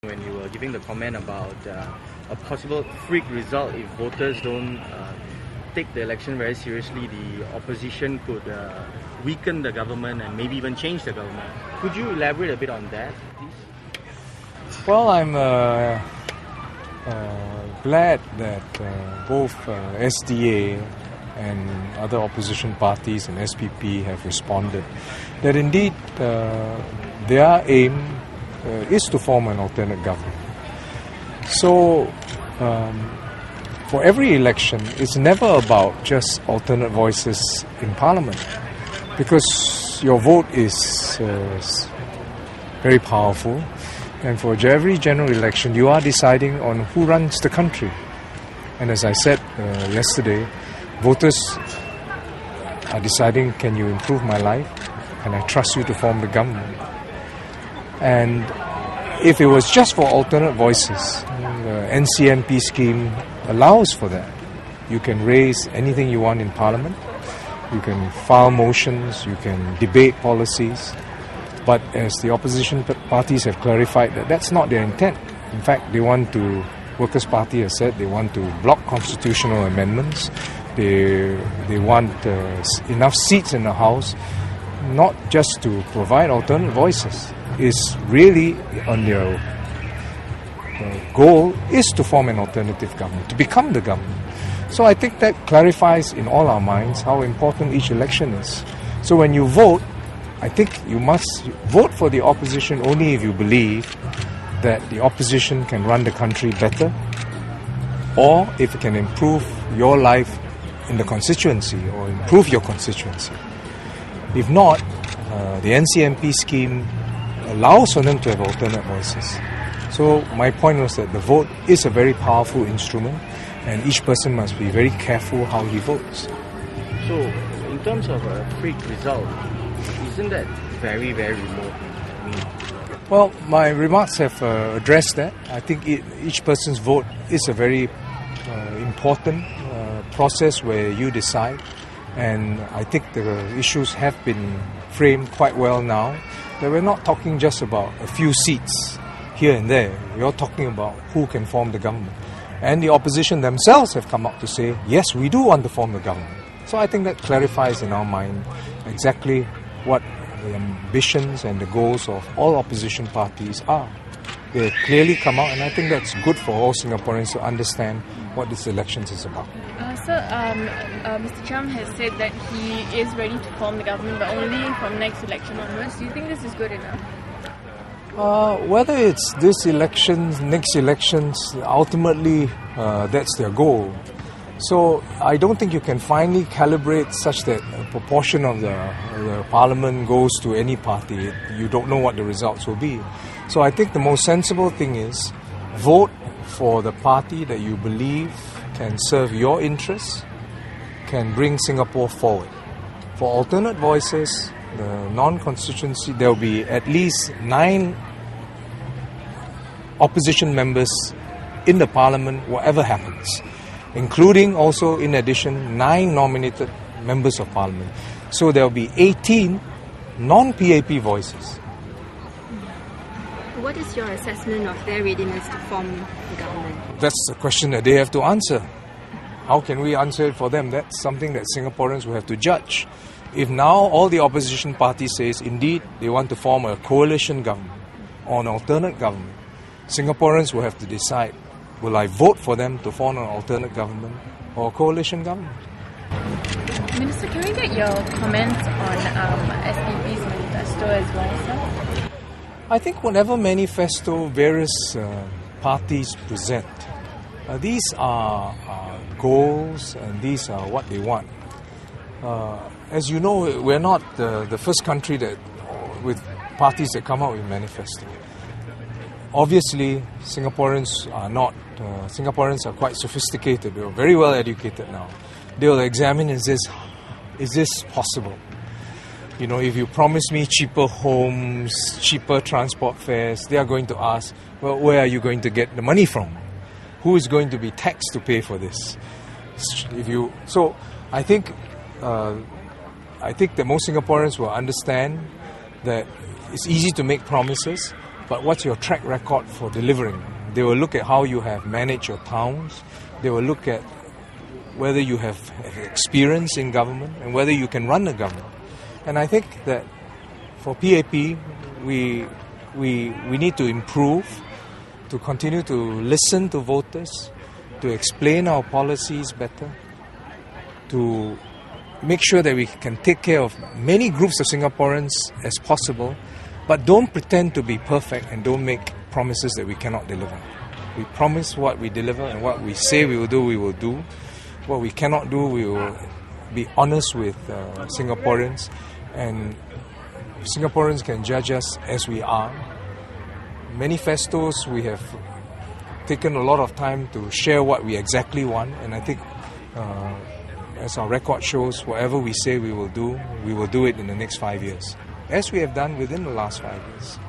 When you were giving the comment about a possible freak result if voters don't take the election very seriously, the opposition could weaken the government and maybe even change the government. Could you elaborate a bit on that, please? Well, I'm glad that both SDA and other opposition parties and SPP have responded that indeed their aim is to form an alternate government. So for every election, it's never about just alternate voices in Parliament, because your vote is very powerful, and for every general election you are deciding on who runs the country. And as I said yesterday, voters are deciding, can you improve my life? Can I trust you to form the government? And if it was just for alternate voices, the NCMP scheme allows for that. You can raise anything you want in Parliament, you can file motions, you can debate policies, but as the opposition parties have clarified, that that's not their intent. In fact, Workers' Party has said they want to block constitutional amendments. They want enough seats in the House, not just to provide alternate voices. Is really on their goal is to form an alternative government, to become the government. So I think that clarifies in all our minds how important each election is. So when you vote, I think you must vote for the opposition only if you believe that the opposition can run the country better, or if it can improve your life in the constituency or improve your constituency. If not, the NCMP scheme allows for them to have alternate voices. So my point was that the vote is a very powerful instrument, and each person must be very careful how he votes. So, in terms of a freak result, isn't that very, very remote? Well, my remarks have addressed that. I think each person's vote is a very important process where you decide, and I think the issues have been framed quite well now. That we're not talking just about a few seats here and there. We're talking about who can form the government. And the opposition themselves have come out to say, yes, we do want to form the government. So I think that clarifies in our mind exactly what the ambitions and the goals of all opposition parties are. They clearly come out, and I think that's good for all Singaporeans to understand what this elections is about. Mr. Trump has said that he is ready to form the government, but only from next election onwards. Do you think this is good enough? Whether it's this election, next elections, ultimately that's their goal. So I don't think you can finally calibrate such that a proportion of the parliament goes to any party. You don't know what the results will be. So I think the most sensible thing is vote for the party that you believe can serve your interests, can bring Singapore forward. For alternate voices, the non-constituency, there will be at least 9 opposition members in the parliament, whatever happens, including also, in addition, 9 nominated members of parliament. So there will be 18 non-PAP voices. What is your assessment of their readiness to form the government? That's a question that they have to answer. How can we answer it for them? That's something that Singaporeans will have to judge. If now all the opposition parties says indeed they want to form a coalition government or an alternate government, Singaporeans will have to decide, will I vote for them to form an alternate government or a coalition government? Minister, can we get your comments on SPP's manifesto as well, sir? I think whatever manifesto various parties present, these are goals and these are what they want. As you know, we're not the first country that with parties that come out with manifesto. Obviously, Singaporeans are not. Singaporeans are quite sophisticated. They're very well educated now. They will examine: is this possible? You know, if you promise me cheaper homes, cheaper transport fares, they are going to ask, well, where are you going to get the money from? Who is going to be taxed to pay for this? I think that most Singaporeans will understand that it's easy to make promises, but what's your track record for delivering? They will look at how you have managed your towns. They will look at whether you have experience in government and whether you can run a government. And I think that for PAP, we need to improve, to continue to listen to voters, to explain our policies better, to make sure that we can take care of many groups of Singaporeans as possible, but don't pretend to be perfect and don't make promises that we cannot deliver. We promise what we deliver, and what we say we will do, we will do. What we cannot do, we will be honest with Singaporeans, and Singaporeans can judge us as we are. Manifestos, we have taken a lot of time to share what we exactly want, and I think as our record shows, whatever we say we will do it in the next 5 years, as we have done within the last 5 years.